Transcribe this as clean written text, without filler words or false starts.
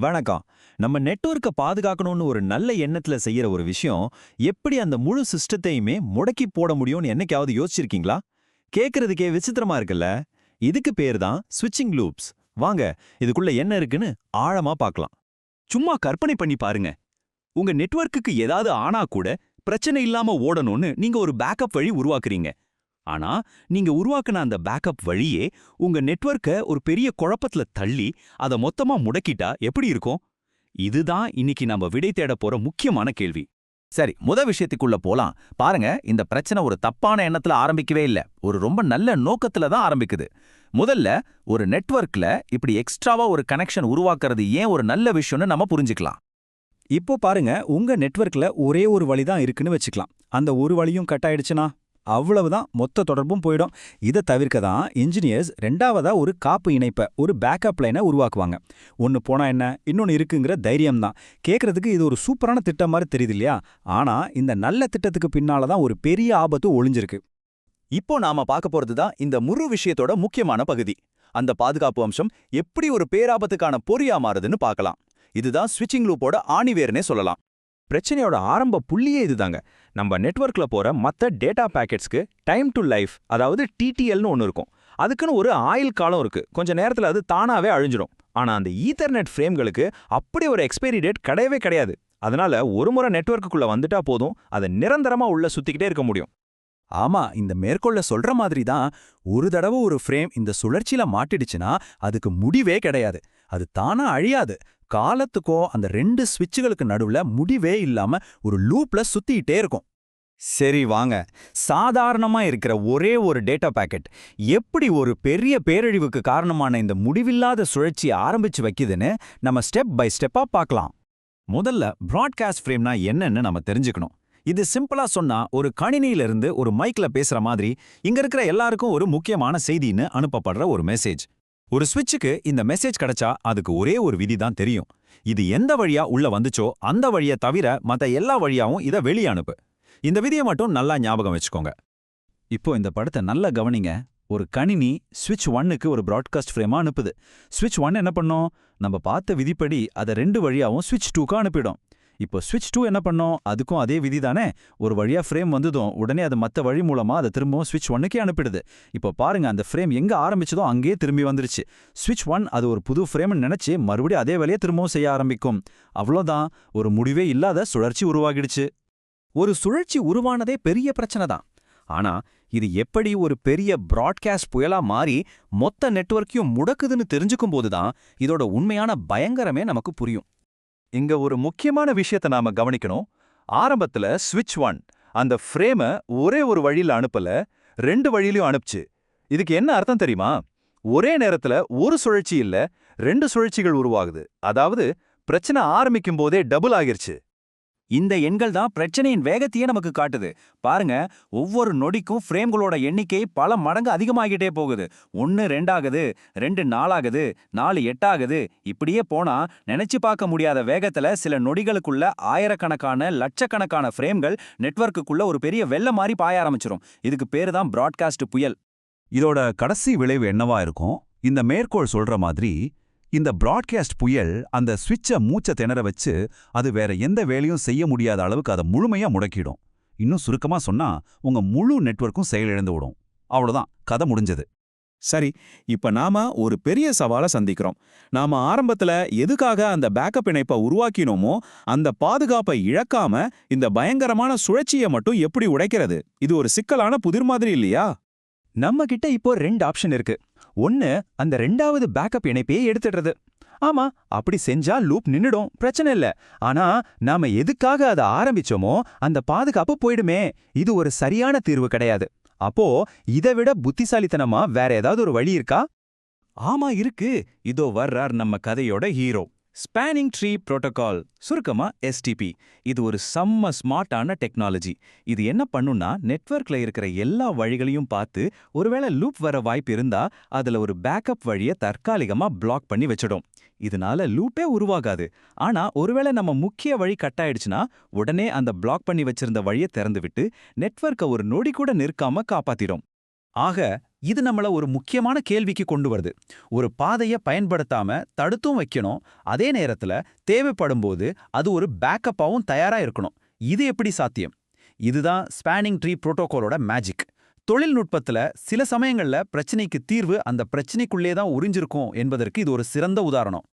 வணக்கம். நம்ம நெட்வொர்க்கை பாதுகாக்கணும்னு ஒரு நல்ல எண்ணத்துல செய்யற ஒரு விஷயம், எப்படி அந்த முழு சிஸ்டத்தையுமே முடக்கி போட முடியும்னு என்னைக்காவது யோசிச்சிருக்கீங்களா? கேட்கறதுக்கே விசித்திரமா இருக்குல்ல? இதுக்கு பேர் தான் ஸ்விட்சிங் லூப்ஸ். வாங்க, இதுக்குள்ள என்ன இருக்குன்னு ஆழமா பார்க்கலாம். சும்மா கற்பனை பண்ணி பாருங்க. உங்க நெட்வொர்க்குக்கு ஏதாவது ஆனா கூட பிரச்சனை இல்லாம ஓடணும்னு நீங்க ஒரு பேக்கப் வழி உருவாக்குறீங்க. ஆனா நீங்க உருவாக்குன அந்த பேக்கப் வழியே உங்க நெட்வொர்க்க ஒரு பெரிய குழப்பத்துல தள்ளி அத மொத்தமா முடக்கிட்டா எப்படி இருக்கும்? இதுதான் இன்னைக்கு நம்ம விடை தேட போற முக்கியமான கேள்வி. சரி, விஷயத்துக்குள்ள போலாம். பாருங்க, இந்த பிரச்சனை ஒரு தப்பான எண்ணத்துல ஆரம்பிக்கவே இல்ல. ஒரு ரொம்ப நல்ல நோக்கத்துல தான் ஆரம்பிக்குது. முதல்ல ஒரு நெட்வொர்க்ல இப்படி எக்ஸ்ட்ராவா ஒரு கனெக்ஷன் உருவாக்குறது ஏன் ஒரு நல்ல விஷயம்னு நம்ம புரிஞ்சுக்கலாம். இப்போ பாருங்க, உங்க நெட்வொர்க்ல ஒரே ஒரு வழி தான் இருக்குன்னு வச்சுக்கலாம். அந்த ஒரு வழியும் கட் ஆயிடுச்சுனா அவ்வளவுதான், மொத்த தொடர்பும் போயிடும். இதை தவிர்க்க தான் இன்ஜினியர்ஸ் ரெண்டாவதா ஒரு காப்பு இணைப்பை, ஒரு பேக்கப் லைனை உருவாக்குவாங்க. ஒன்னு போனா என்ன, இன்னொன்னு இருக்குங்கிற தைரியம் தான். கேட்கறதுக்கு இது ஒரு சூப்பரான திட்டம் மாதிரி தெரியுது இல்லையா? ஆனா இந்த நல்ல திட்டத்துக்கு பின்னால தான் ஒரு பெரிய ஆபத்து ஒளிஞ்சிருக்கு. இப்போ நாம பார்க்க போறது தான் இந்த முழு விஷயத்தோட முக்கியமான பகுதி. அந்த பாதுகாப்பு அம்சம் எப்படி ஒரு பேராபத்துக்கான பொறியா மாறுதுன்னு பார்க்கலாம். இதுதான் ஸ்விட்சிங் லூப்போட ஆணிவேர்னே சொல்லலாம். பிரச்சனையோட ஆரம்ப புள்ளியே இதுதாங்க. நம்ம நெட்வொர்க்ல போற மத்த டேட்டா பேக்கெட்ஸ்க்கு டைம் டு லைஃப், அதாவது டிடிஎல்னு ஒன்று இருக்கும். அதுக்குன்னு ஒரு ஆயுள் காலம் இருக்கு. கொஞ்ச நேரத்துல அது தானாவே அழிஞ்சிடும். ஆனா அந்த ஈத்தர்நெட் ஃப்ரேம்களுக்கு அப்படி ஒரு எக்ஸ்பைரி டேட் கிடையவே கிடையாது. அதனால ஒரு முறை நெட்வொர்க்குள்ள வந்துட்டா போதும், அதை நிரந்தரமா உள்ள சுத்திக்கிட்டே இருக்க முடியும். ஆமா, இந்த மேற்கொள்ள சொல்ற மாதிரி தான். ஒரு தடவை ஒரு ஃப்ரேம் இந்த சுழற்சியில மாட்டிடுச்சுன்னா அதுக்கு முடிவே கிடையாது. அது தானா அழியாது. காலத்துக்கோ அந்த ரெண்டு ஸ்விட்சுகளுக்கு நடுவுல முடிவே இல்லாம ஒரு லூப்ல சுத்திட்டே இருக்கும். சரி வாங்க, சாதாரணமா இருக்கிற ஒரே ஒரு டேட்டா பேக்கெட் எப்படி ஒரு பெரிய பேரழிவுக்கு காரணமான இந்த முடிவில்லாத சுழற்சியை ஆரம்பிச்சு வைக்குதுன்னு நம்ம ஸ்டெப் பை ஸ்டெப்பா பார்க்கலாம். முதல்ல பிராட்காஸ்ட் ஃப்ரேம்னா என்னன்னு நம்ம தெரிஞ்சுக்கணும். இது சிம்பிளா சொன்னா ஒரு கணினியிலிருந்து ஒரு மைக்ல பேசுற மாதிரி இங்க இருக்கிற எல்லாருக்கும் ஒரு முக்கியமான செய்தின்னு அனுப்பப்படுற ஒரு மெசேஜ். ஒரு ஸ்விட்சுக்கு இந்த மெசேஜ் கிடைச்சா அதுக்கு ஒரே ஒரு விதி தான் தெரியும். இது எந்த வழியா உள்ள வந்துச்சோ அந்த வழியை தவிர மத்த எல்லா வழியாவும் இதை வெளியே அனுப்பு. இந்த விதியை மட்டும் நல்லா ஞாபகம் வச்சுக்கோங்க. இப்போ இந்த படத்தை நல்லா கவனிங்க. ஒரு கணினி ஸ்விட்ச் 1க்கு ஒரு பிராட்காஸ்ட் ஃப்ரேமா அனுப்புது. ஸ்விட்ச் 1 என்ன பண்ணும்? நம்ம பார்த்த விதிப்படி அதை ரெண்டு வழியாவும் ஸ்விட்ச் 2க்கு அனுப்பிடும். இப்போ ஸ்விட்ச் 2 என்ன பண்ணும்? அதுக்கும் அதே விதி தானே. ஒரு வழியா ஃப்ரேம் வந்ததும் உடனே அது மற்ற வழி மூலமா அதை திரும்பவும் ஸ்விட்ச் 1க்கே அனுப்பிடுது. இப்போ பாருங்க, அந்த ஃப்ரேம் எங்க ஆரம்பிச்சதோ அங்கேயே திரும்பி வந்துருச்சு. ஸ்விட்ச் 1 அது ஒரு புது ஃப்ரேம்னு நினைச்சு மறுபடியும் அதே வேலையை திரும்பவும் செய்ய ஆரம்பிக்கும். அவ்வளோதான், ஒரு முடிவே இல்லாத சுழற்சி உருவாகிடுச்சு. ஒரு சுழற்சி உருவானதே பெரிய பிரச்சனை தான். ஆனா இது எப்படி ஒரு பெரிய பிராட்காஸ்ட் புயலா மாறி மொத்த நெட்வொர்க்கையும் முடக்குதுன்னு தெரிஞ்சுக்கும் போதுதான் இதோட உண்மையான பயங்கரமே நமக்கு புரியும். இங்க ஒரு முக்கியமான விஷயத்தை நாம கவனிக்கணும். ஆரம்பத்துல ஸ்விட்ச் 1 அந்த ஃப்ரேம ஒரே ஒரு வழியில அனுப்பல, ரெண்டு வழியிலையும் அனுப்பிச்சு. இதுக்கு என்ன அர்த்தம் தெரியுமா? ஒரே நேரத்துல ஒரு சுழற்சி இல்ல, ரெண்டு சுழற்சிகள் உருவாகுது. அதாவது பிரச்சனை ஆரம்பிக்கும் போதே டபுள் ஆகிருச்சு. இந்த எண்கள் தான் பிரச்சனையின் வேகத்தையே நமக்கு காட்டுது. பாருங்க, ஒவ்வொரு நொடிக்கும் ஃப்ரேம்களோட எண்ணிக்கை பல மடங்கு அதிகமாகிட்டே போகுது. 1 2 ஆகுது, 2 4 ஆகுது, 4 8 ஆகுது. இப்படியே போனா நினைச்சு பார்க்க முடியாத வேகத்துல சில நொடிகளுக்குள்ள ஆயிரக்கணக்கான லட்சக்கணக்கான ஃப்ரேம்கள் நெட்வொர்க்குள்ள ஒரு பெரிய வெள்ளம் மாதிரி பாய ஆரம்பிச்சிரும். இதுக்கு பேரு தான் பிராட்காஸ்ட் புயல். இதோட கடைசி விளைவு என்னவா இருக்கும்? இந்த மேற்கோள் சொல்ற மாதிரி இந்த பிராட்காஸ்ட் புயல் அந்த ஸ்விட்சை மூச்சை திணற வச்சு அது வேற எந்த வேலையும் செய்ய முடியாத அளவுக்கு அதை முழுமையா முடக்கிடும். இன்னும் சுருக்கமா சொன்னா உங்க முழு நெட்வொர்க்கும் செயலிழந்து விடும். அவ்வளவுதான், கதை முடிஞ்சது. சரி, இப்ப நாம ஒரு பெரிய சவாலை சந்திக்கிறோம். நாம ஆரம்பத்துல எதுக்காக அந்த பேக்கப் இணைப்பை உருவாக்கினோமோ அந்த பாதுகாப்பை இழக்காம இந்த பயங்கரமான சுழற்சியை மட்டும் எப்படி உடைக்கிறது? இது ஒரு சிக்கலான புதிர் மாதிரி இல்லையா? நம்ம கிட்ட இப்போ 2 ஆப்ஷன் இருக்கு. ஒன்னு, அந்த ரெண்டாவது பேக்கப் இணைப்பையே எடுத்துடுறது. ஆமா, அப்படி செஞ்சா லூப் நின்னுடும், பிரச்சனை இல்ல. ஆனா நாம எதுக்காக அதை ஆரம்பிச்சோமோ அந்த பாதுகாப்பு போயிடுமே. இது ஒரு சரியான தீர்வு கிடையாது. அப்போ இதை விட புத்திசாலித்தனமா வேற ஏதாவது ஒரு வழி இருக்கா? ஆமா இருக்கு. இதோ வர்றார் நம்ம கதையோட ஹீரோ. ஸ்பேனிங் ட்ரீ புரோட்டோகால், சுருக்கமா எஸ்டிபி. இது ஒரு செம்ம ஸ்மார்ட்டான டெக்னாலஜி. இது என்ன பண்ணுன்னா, நெட்வொர்க்ல இருக்கிற எல்லா வழிகளையும் பார்த்து ஒருவேளை லூப் வர வாய்ப்பு இருந்தா அதுல ஒரு பேக்கப் வழியை தற்காலிகமா பிளாக் பண்ணி வச்சிடும். இதனால லூப்பே உருவாகாது. ஆனா ஒருவேளை நம்ம முக்கிய வழி கட் ஆயிடுச்சுன்னா உடனே அந்த பிளாக் பண்ணி வச்சிருந்த வழியை திறந்து விட்டு நெட்வொர்க்கை ஒரு நொடி கூட நிற்காம காப்பாத்திடும். ஆக இது நம்மள ஒரு முக்கியமான கேள்விக்கு கொண்டு வருது. ஒரு பாதைய பயன்படுத்தாம தடுத்தும் வைக்கணும், அதே நேரத்துல தேவைப்படும்போது அது ஒரு பேக்கப்பாவும் தயாரா இருக்கணும். இது எப்படி சாத்தியம்? இதுதான் ஸ்பேனிங் ட்ரீ புரோட்டோகாலோட மேஜிக். தொழில்நுட்பத்துல சில சமயங்கள்ல பிரச்சனைக்கு தீர்வு அந்த பிரச்சனைக்குள்ளே தான் உறிஞ்சிருக்கும் என்பதற்கு இது ஒரு சிறந்த உதாரணம்.